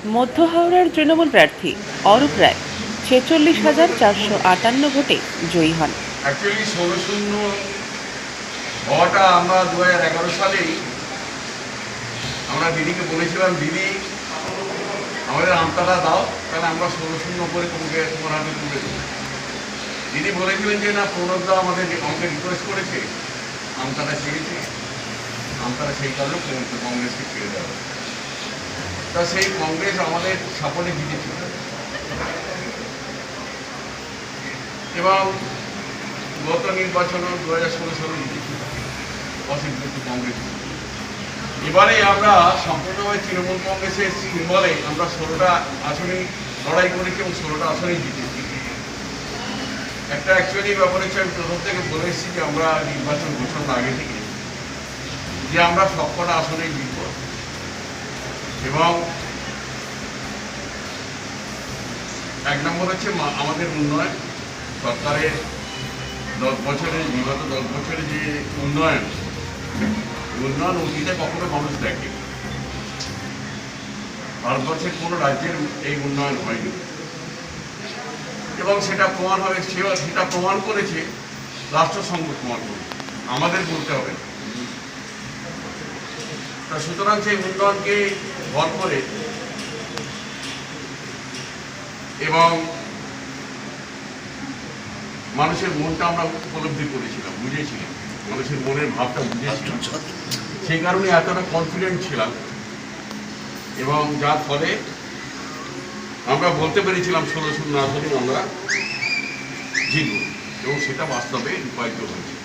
মধ্য হাওড়ার তৃণমূল প্রার্থী অরূপ রায় 46,458 ভোটে জয়ী হন। অ্যাকচুয়ালি 16-0 হওয়াটা আমরা 2011 সালেই আমরা দিদিকে বলেছিলাম, দিদি আমাদের আমতাটা দাও, তাহলে আমরা 16-0 করে তোমার হাতে তুলে দেবো। দিদি বলেছিলেন যে না, প্রণবদা আমাদের রিকোয়েস্ট করেছে, আমতাটা চেয়েছে, আমতাটা সেই কারণে কংগ্রেসকে ছেড়ে দেওয়া। তা সেই কংগ্রেস আমাদের সাপোর্টে জিতেছিল এবং গত নির্বাচনে 2016 সালে জিতেছিল অসংখ্য কংগ্রেস। এবারে আমরা সম্পূর্ণভাবে তৃণমূল কংগ্রেসের সিম্বলে আমরা 16টা আসনে লড়াই করেছি এবং 16টা আসনেই জিতেছি। একটা অ্যাকচুয়ালি ব্যাপার হচ্ছে, আমি প্রথম থেকে বলে এসেছি যে আমরা নির্বাচন ঘোষণার আগে থেকে যে আমরা সবকটা আসনেই জিতব এবং এক নম্বর হচ্ছে আমাদের উন্নয়ন। সরকারের 10 বছরের বিগত 10 বছরের যে উন্নয়ন অতীতে কখনো মানুষ দেখে, ভারতবর্ষের কোনো রাজ্যের এই উন্নয়ন হয়নি এবং সেটা প্রমাণ হবে, সেটা প্রমাণ করেছে রাষ্ট্রসংঘ, প্রমাণ করেছে, আমাদের বলতে হবে না। তা সুতরাং সেই উন্নয়নকে ভর করে এবং মানুষের মনটা আমরা উপলব্ধি করেছিলাম, বুঝেছিলাম, মানুষের মনের ভাবটা বুঝেছিলাম, সেই কারণে এতটা কনফিডেন্ট ছিলাম এবং যার ফলে আমরা বলতে পেরেছিলাম 16-0 আসনে আমরা জিতব এবং সেটা বাস্তবে রূপায়িত হয়েছে।